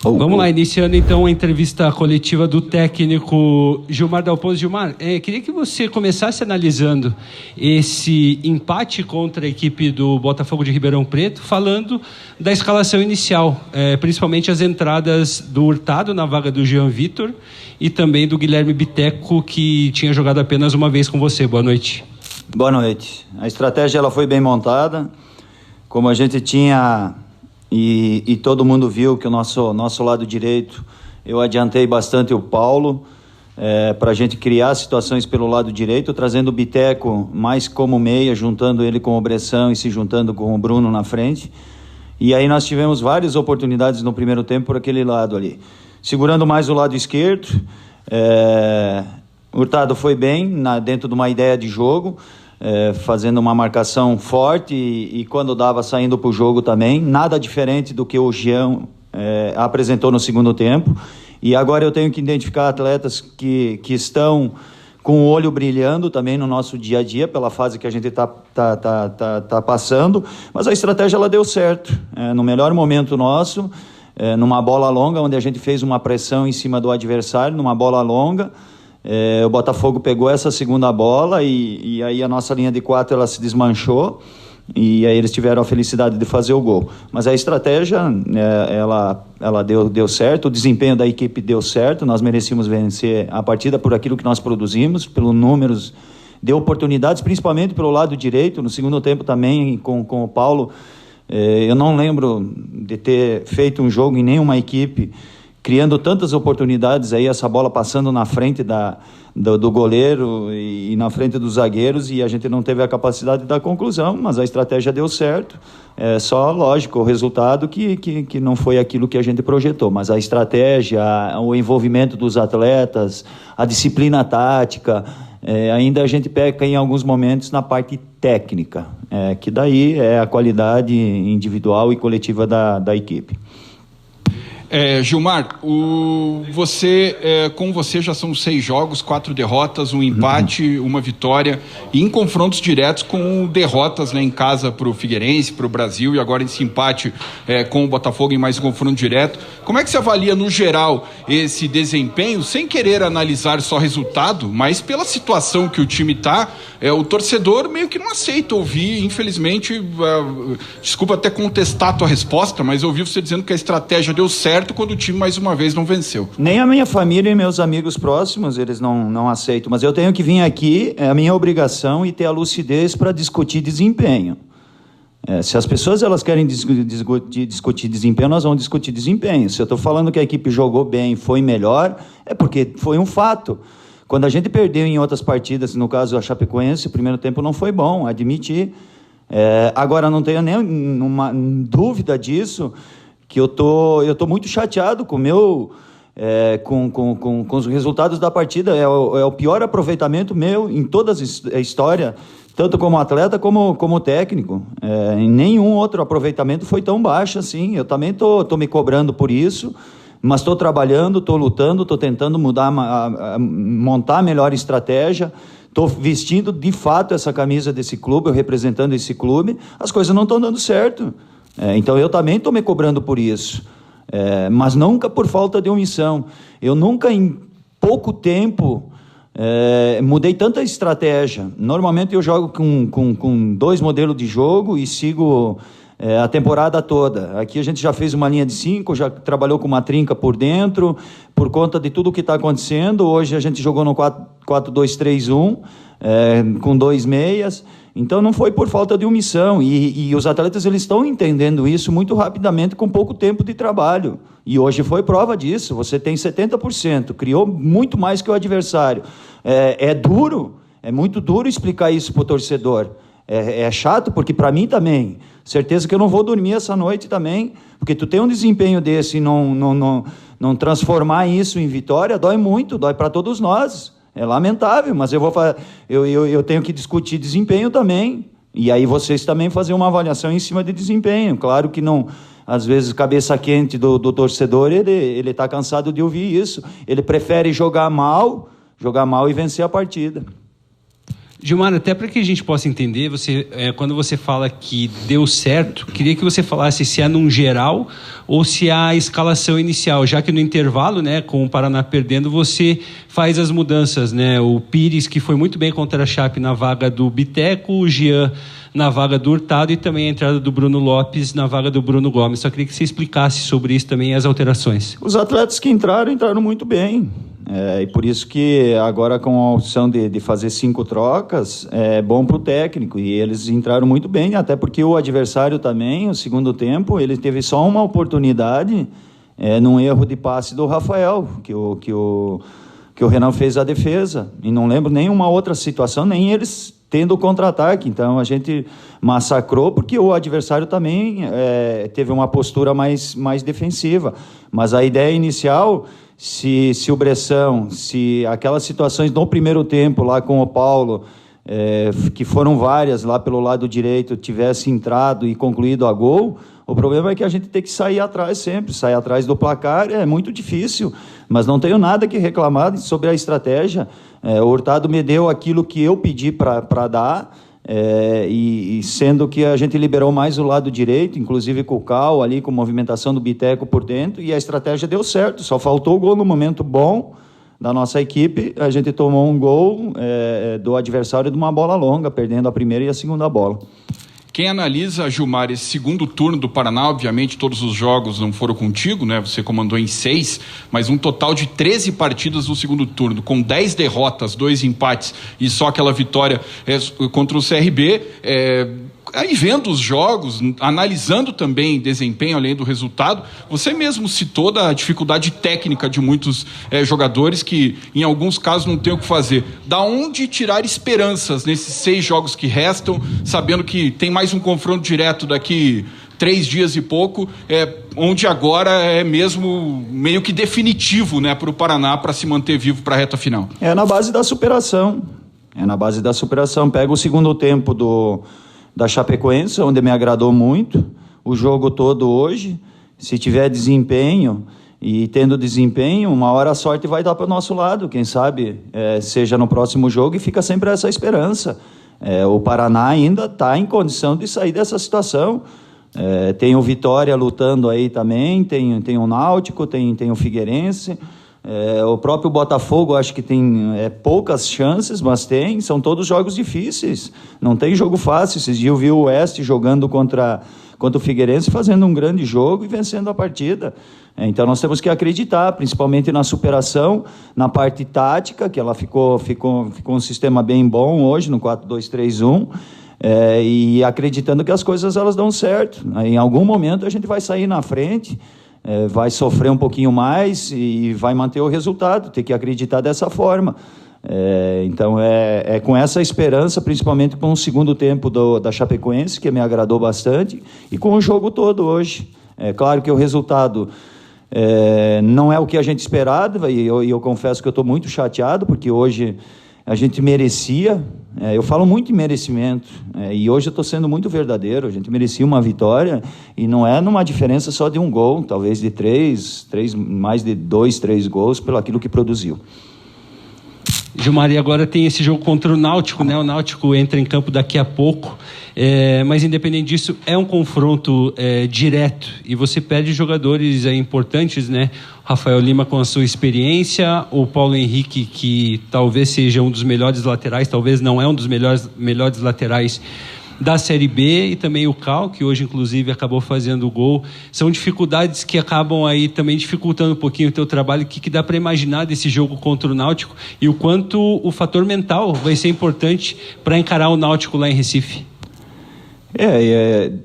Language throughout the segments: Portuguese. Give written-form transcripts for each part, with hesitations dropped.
Vamos lá, iniciando então a entrevista coletiva do técnico Gilmar Dalpozo. Gilmar, queria que você começasse analisando esse empate contra a equipe do Botafogo de Ribeirão Preto, falando da escalação inicial, principalmente as entradas do Hurtado na vaga do Jean Vitor e também do Guilherme Biteco, que tinha jogado apenas uma vez com você. Boa noite. Boa noite. A estratégia ela foi bem montada, como a gente tinha... E todo mundo viu que o nosso lado direito, eu adiantei bastante o Paulo, para a gente criar situações pelo lado direito, trazendo o Biteco mais como meia, juntando ele com o Bressan e se juntando com o Bruno na frente. E aí nós tivemos várias oportunidades no primeiro tempo por aquele lado ali. Segurando mais o lado esquerdo, Hurtado foi bem dentro de uma ideia de jogo, fazendo uma marcação forte e quando dava saindo para o jogo também, nada diferente do que o Jean apresentou no segundo tempo. E agora eu tenho que identificar atletas que estão com o olho brilhando também no nosso dia a dia, pela fase que a gente tá passando, mas a estratégia ela deu certo, no melhor momento nosso, numa bola longa, onde a gente fez uma pressão em cima do adversário, numa bola longa. O Botafogo pegou essa segunda bola e aí a nossa linha de 4 ela se desmanchou e aí eles tiveram a felicidade de fazer o gol. Mas a estratégia ela deu certo, o desempenho da equipe deu certo, nós merecíamos vencer a partida por aquilo que nós produzimos, pelos números, deu oportunidades, principalmente pelo lado direito. No segundo tempo também com o Paulo, eu não lembro de ter feito um jogo em nenhuma equipe criando tantas oportunidades aí, essa bola passando na frente do goleiro e na frente dos zagueiros, e a gente não teve a capacidade da conclusão, mas a estratégia deu certo. Só, lógico, o resultado que não foi aquilo que a gente projetou, mas a estratégia, o envolvimento dos atletas, a disciplina tática, ainda a gente peca em alguns momentos na parte técnica, que daí é a qualidade individual e coletiva da equipe. Gilmar, com você já são 6 jogos, 4 derrotas, um empate, uma vitória, e em confrontos diretos com derrotas, né, em casa para o Figueirense, para o Brasil, e agora esse empate com o Botafogo em mais um confronto direto. Como é que você avalia, no geral, esse desempenho, sem querer analisar só resultado, mas pela situação que o time está, o torcedor meio que não aceita ouvir, infelizmente, desculpa até contestar a tua resposta, mas eu ouvi você dizendo que a estratégia deu certo quando o time mais uma vez não venceu. Nem a minha família e meus amigos próximos, eles não aceitam, mas eu tenho que vir aqui, é a minha obrigação, e ter a lucidez para discutir desempenho. Se as pessoas elas querem discutir desempenho, nós vamos discutir desempenho. Se eu estou falando que a equipe jogou bem, foi melhor, é porque foi um fato. Quando a gente perdeu em outras partidas, no caso a Chapecoense, o primeiro tempo não foi bom, admitir. Agora não tenho nenhuma dúvida disso, que eu tô muito chateado com com os resultados da partida. É o pior aproveitamento meu em toda a história, tanto como atleta como técnico. Nenhum outro aproveitamento foi tão baixo assim. Eu também tô me cobrando por isso, mas estou trabalhando, estou lutando, estou tentando montar a melhor estratégia. Estou vestindo de fato essa camisa desse clube, eu representando esse clube. As coisas não estão dando certo. Então eu também estou me cobrando por isso, mas nunca por falta de omissão. Eu nunca em pouco tempo mudei tanta estratégia. Normalmente eu jogo com 2 modelos de jogo e sigo a temporada toda. Aqui a gente já fez uma linha de 5, já trabalhou com uma trinca por dentro, por conta de tudo o que está acontecendo. Hoje a gente jogou no 4-2-3-1, com 2 meias. Então não foi por falta de omissão, e os atletas eles estão entendendo isso muito rapidamente com pouco tempo de trabalho, e hoje foi prova disso. Você tem 70%, criou muito mais que o adversário. É muito duro explicar isso para o torcedor, é chato, porque para mim também, certeza que eu não vou dormir essa noite também, porque tu tem um desempenho desse e não transformar isso em vitória, dói muito, dói para todos nós. É lamentável, mas eu tenho que discutir desempenho também. E aí vocês também fazer uma avaliação em cima de desempenho. Claro que não, às vezes, cabeça quente do torcedor, ele está cansado de ouvir isso. Ele prefere jogar mal e vencer a partida. Gilmar, até para que a gente possa entender, quando você fala que deu certo, queria que você falasse se é num geral ou se é a escalação inicial, já que no intervalo, né, com o Paraná perdendo, você faz as mudanças, né? O Pires, que foi muito bem contra a Chape na vaga do Biteco, o Jean na vaga do Hurtado e também a entrada do Bruno Lopes na vaga do Bruno Gomes. Só queria que você explicasse sobre isso também, as alterações. Os atletas que entraram muito bem. E por isso que agora com a opção de fazer 5 trocas, é bom para o técnico. E eles entraram muito bem, até porque o adversário também, no segundo tempo, ele teve só uma oportunidade num erro de passe do Rafael, que o Renan fez a defesa. E não lembro nenhuma outra situação, nem eles tendo o contra-ataque. Então a gente massacrou porque o adversário também teve uma postura mais defensiva. Mas a ideia inicial, se o Bressão, se aquelas situações no primeiro tempo lá com o Paulo, que foram várias lá pelo lado direito, tivesse entrado e concluído a gol, o problema é que a gente tem que sair atrás sempre, sair atrás do placar é muito difícil, mas não tenho nada que reclamar sobre a estratégia. O Hurtado me deu aquilo que eu pedi para dar, e sendo que a gente liberou mais o lado direito, inclusive com o Cal ali, com movimentação do Biteco por dentro, e a estratégia deu certo, só faltou o gol no momento bom da nossa equipe. A gente tomou um gol do adversário de uma bola longa, perdendo a primeira e a segunda bola. Quem analisa, Gilmar, esse segundo turno do Paraná, obviamente todos os jogos não foram contigo, né? Você comandou em 6, mas um total de 13 partidas no segundo turno, com 10 derrotas, 2 empates e só aquela vitória contra o CRB. Aí vendo os jogos, analisando também desempenho, além do resultado, você mesmo citou da dificuldade técnica de muitos jogadores que, em alguns casos, não tem o que fazer. Da onde tirar esperanças nesses 6 jogos que restam, sabendo que tem mais um confronto direto daqui 3 dias e pouco, onde agora é mesmo meio que definitivo, né, para o Paraná, para se manter vivo para a reta final? É na base da superação. Pega o segundo tempo da Chapecoense, onde me agradou muito o jogo todo hoje. Se tiver desempenho, e tendo desempenho, uma hora a sorte vai dar para o nosso lado, quem sabe seja no próximo jogo, e fica sempre essa esperança. O Paraná ainda está em condição de sair dessa situação. Tem o Vitória lutando aí também, tem o Náutico, tem o Figueirense. O próprio Botafogo, acho que tem poucas chances, mas são todos jogos difíceis, não tem jogo fácil. Esses dias eu vi o Oeste jogando contra o Figueirense, fazendo um grande jogo e vencendo a partida. Então nós temos que acreditar, principalmente na superação, na parte tática, que ela ficou um sistema bem bom hoje, no 4-2-3-1, e acreditando que as coisas elas dão certo. Em algum momento a gente vai sair na frente, vai sofrer um pouquinho mais e vai manter o resultado, tem que acreditar dessa forma. Então com essa esperança, principalmente com o segundo tempo da Chapecoense, que me agradou bastante, e com o jogo todo hoje. É claro que o resultado não é o que a gente esperava, e eu confesso que eu estou muito chateado, porque hoje a gente merecia, eu falo muito em merecimento, e hoje eu estou sendo muito verdadeiro, a gente merecia uma vitória, e não é numa diferença só de um gol, talvez de mais de 2, 3 gols, pelo aquilo que produziu. Gilmar, e agora tem esse jogo contra o Náutico, né? O Náutico entra em campo daqui a pouco, mas independente disso, é um confronto direto, e você perde jogadores importantes, né? Rafael Lima com a sua experiência, o Paulo Henrique, que talvez seja um dos melhores laterais, talvez não é um dos melhores laterais da Série B, e também o Cal, que hoje inclusive acabou fazendo o gol. São dificuldades que acabam aí também dificultando um pouquinho o teu trabalho. O que dá para imaginar desse jogo contra o Náutico e o quanto o fator mental vai ser importante para encarar o Náutico lá em Recife?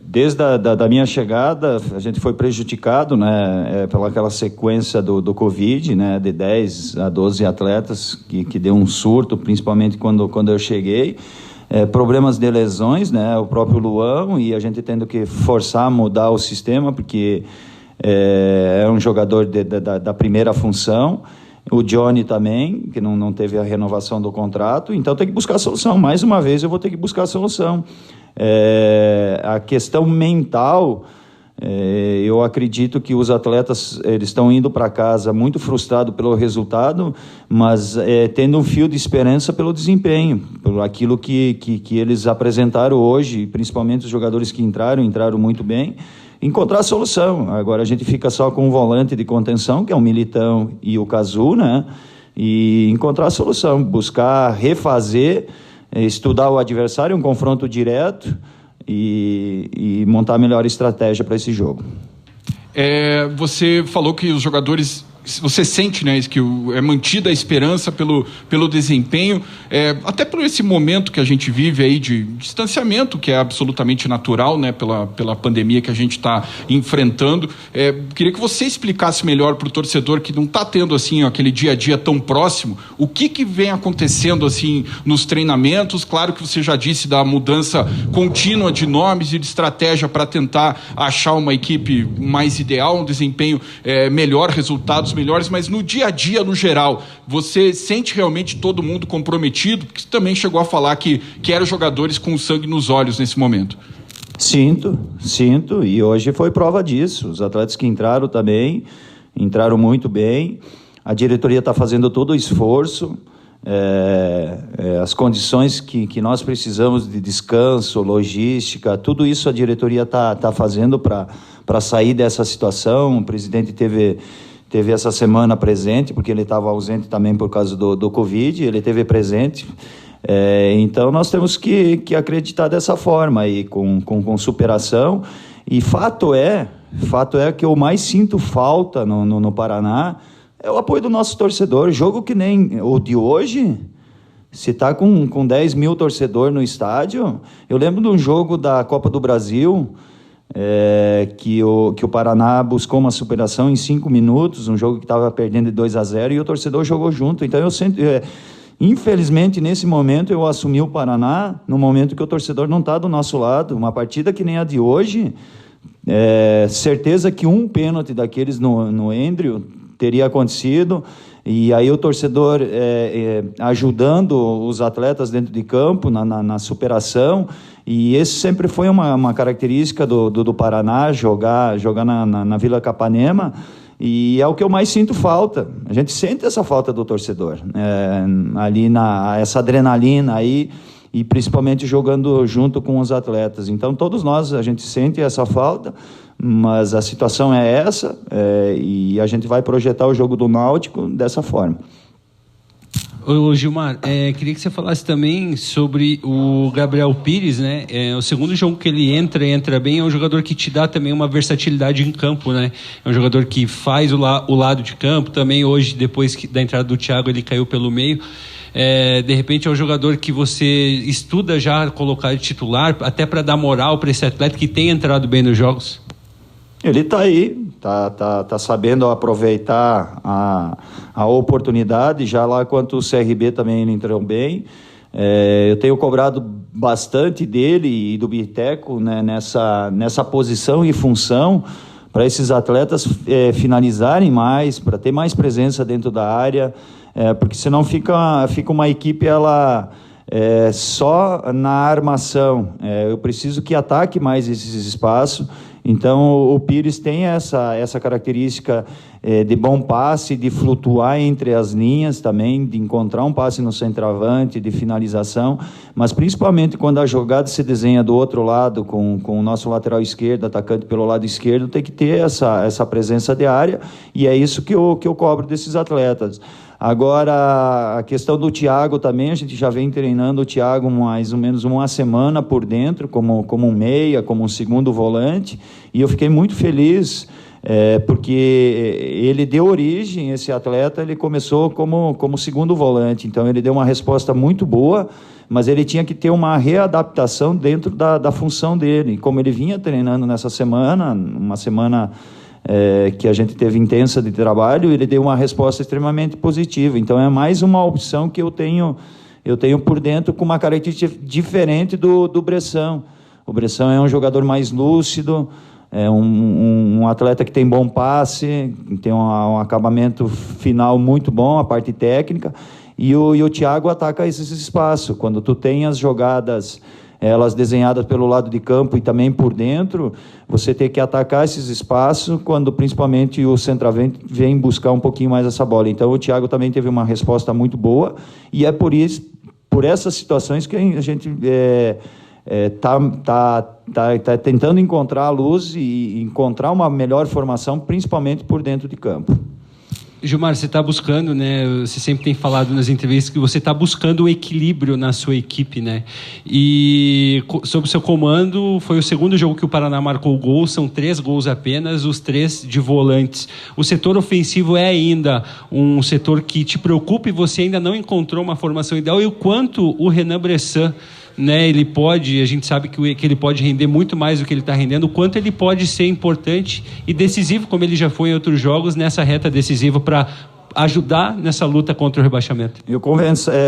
Desde da minha chegada, a gente foi prejudicado, né, pela aquela sequência do Covid, né, de 10 a 12 atletas, que deu um surto, principalmente quando eu cheguei. Problemas de lesões, né, o próprio Luan, e a gente tendo que forçar a mudar o sistema, porque é um jogador da primeira função. O Johnny também, que não teve a renovação do contrato, então tem que buscar solução. Mais uma vez eu vou ter que buscar solução. A questão mental, Eu acredito que os atletas eles estão indo para casa muito frustrados pelo resultado, mas tendo um fio de esperança pelo desempenho, por aquilo que eles apresentaram hoje, principalmente os jogadores que entraram muito bem, encontrar a solução. Agora a gente fica só com um volante de contenção, que é o Militão e o Cazu, né? E encontrar a solução, buscar refazer, estudar o adversário, um confronto direto, e montar a melhor estratégia para esse jogo. Você falou que os jogadores... Você sente, né, que é mantida a esperança pelo desempenho, até por esse momento que a gente vive aí de distanciamento, que é absolutamente natural, né, pela pandemia que a gente está enfrentando. Queria que você explicasse melhor para o torcedor que não está tendo assim aquele dia a dia tão próximo, o que vem acontecendo assim nos treinamentos. Claro que você já disse da mudança contínua de nomes e de estratégia para tentar achar uma equipe mais ideal, um desempenho melhor, resultados melhores, mas no dia a dia, no geral, você sente realmente todo mundo comprometido? Porque você também chegou a falar que eram jogadores com sangue nos olhos nesse momento. Sinto, e hoje foi prova disso. Os atletas que entraram também, entraram muito bem, a diretoria está fazendo todo o esforço, as condições que nós precisamos de descanso, logística, tudo isso a diretoria está fazendo para sair dessa situação. O presidente teve essa semana presente, porque ele estava ausente também por causa do Covid, ele teve presente. Então, nós temos que acreditar dessa forma, aí, com superação. E fato é que eu mais sinto falta no Paraná é o apoio do nosso torcedor. Jogo que nem o de hoje, se está com 10 mil torcedores no estádio. Eu lembro de um jogo da Copa do Brasil, que o Paraná buscou uma superação em 5 minutos, um jogo que estava perdendo de 2-0, e o torcedor jogou junto. Então, eu sinto, infelizmente, nesse momento, eu assumi o Paraná, no momento que o torcedor não está do nosso lado. Uma partida que nem a de hoje, certeza que um pênalti daqueles no Andrew teria acontecido, e aí o torcedor ajudando os atletas dentro de campo, na superação. E esse sempre foi uma característica do Paraná, jogar na Vila Capanema, e é o que eu mais sinto falta. A gente sente essa falta do torcedor, ali essa adrenalina aí, e principalmente jogando junto com os atletas. Então, todos nós, a gente sente essa falta, mas a situação é essa, e a gente vai projetar o jogo do Náutico dessa forma. Ô Gilmar, queria que você falasse também sobre o Gabriel Pires, né? O segundo jogo que ele entra bem, é um jogador que te dá também uma versatilidade em campo, né? É um jogador que faz o lado de campo, também hoje, depois da entrada do Thiago, ele caiu pelo meio. De repente é um jogador que você estuda já colocar de titular, até para dar moral para esse atleta que tem entrado bem nos jogos? Ele está aí, tá sabendo aproveitar a oportunidade, já lá quanto o CRB também ele entrou bem. Eu tenho cobrado bastante dele e do Biteco, né, nessa posição e função, para esses atletas finalizarem mais, para ter mais presença dentro da área, porque senão fica uma equipe só na armação. Eu preciso que ataque mais esses espaços. Então, o Pires tem essa característica de bom passe, de flutuar entre as linhas também, de encontrar um passe no centroavante, de finalização, mas principalmente quando a jogada se desenha do outro lado, com o nosso lateral esquerdo, atacante pelo lado esquerdo, tem que ter essa presença de área, e é isso que eu cobro desses atletas. Agora, a questão do Thiago também, a gente já vem treinando o Thiago mais ou menos uma semana por dentro, como um meia, como um segundo volante, e eu fiquei muito feliz, porque ele deu origem, esse atleta, ele começou como segundo volante, então ele deu uma resposta muito boa, mas ele tinha que ter uma readaptação dentro da função dele, como ele vinha treinando nessa semana, uma semana que a gente teve intensa de trabalho, ele deu uma resposta extremamente positiva. Então, é mais uma opção que eu tenho por dentro, com uma característica diferente do Bressan. O Bressan é um jogador mais lúcido, é um atleta que tem bom passe, tem um acabamento final muito bom, a parte técnica, e o Thiago ataca esses espaços. Quando tu tem as jogadas elas desenhadas pelo lado de campo e também por dentro, você tem que atacar esses espaços quando principalmente o centroavante vem buscar um pouquinho mais essa bola. Então o Thiago também teve uma resposta muito boa, e é por isso, por essas situações que a gente tá tentando encontrar a luz e encontrar uma melhor formação, principalmente por dentro de campo. Gilmar, você está buscando, né? Você sempre tem falado nas entrevistas que você está buscando o equilíbrio na sua equipe, né? E sob o seu comando, foi o segundo jogo que o Paraná marcou gol, são 3 gols apenas, os 3 de volantes. O setor ofensivo é ainda um setor que te preocupa e você ainda não encontrou uma formação ideal, e o quanto o Renan Bressan, né, ele pode, a gente sabe que ele pode render muito mais do que ele está rendendo, o quanto ele pode ser importante e decisivo, como ele já foi em outros jogos, nessa reta decisiva para ajudar nessa luta contra o rebaixamento. Eu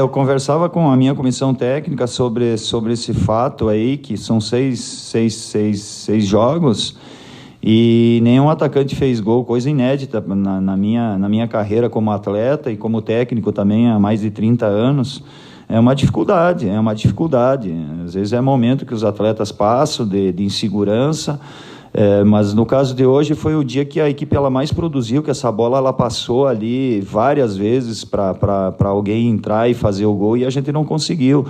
conversava com a minha comissão técnica sobre esse fato aí, que são seis jogos e nenhum atacante fez gol, coisa inédita na minha carreira como atleta e como técnico também há mais de 30 anos. É uma dificuldade. Às vezes é momento que os atletas passam de insegurança, mas no caso de hoje foi o dia que a equipe ela mais produziu, que essa bola ela passou ali várias vezes para alguém entrar e fazer o gol, e a gente não conseguiu.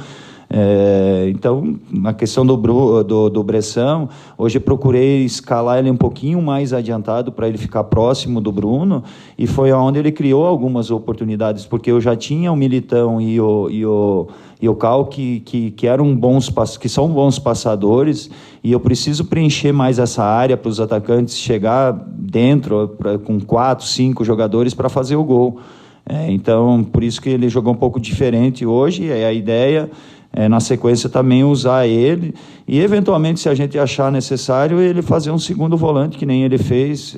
Então, na questão do Bressan, hoje procurei escalar ele um pouquinho mais adiantado para ele ficar próximo do Bruno, e foi onde ele criou algumas oportunidades, porque eu já tinha o Militão e o Cal que são bons passadores, e eu preciso preencher mais essa área para os atacantes chegar dentro com 4, 5 jogadores para fazer o gol. Então, por isso que ele jogou um pouco diferente hoje, a ideia na sequência também usar ele e eventualmente, se a gente achar necessário, ele fazer um segundo volante, que nem ele fez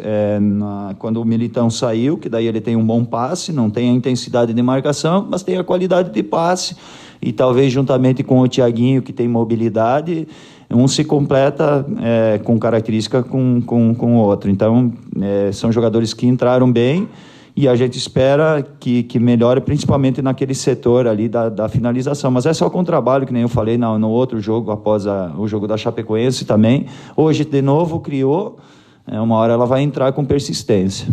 quando o Militão saiu, que daí ele tem um bom passe, não tem a intensidade de marcação, mas tem a qualidade de passe, e talvez juntamente com o Thiaguinho, que tem mobilidade, um se completa com característica com o outro. Então são jogadores que entraram bem, e a gente espera que melhore, principalmente naquele setor ali da finalização. Mas é só com trabalho, que nem eu falei no outro jogo, após o jogo da Chapecoense também. Hoje, de novo, criou. Uma hora ela vai entrar com persistência.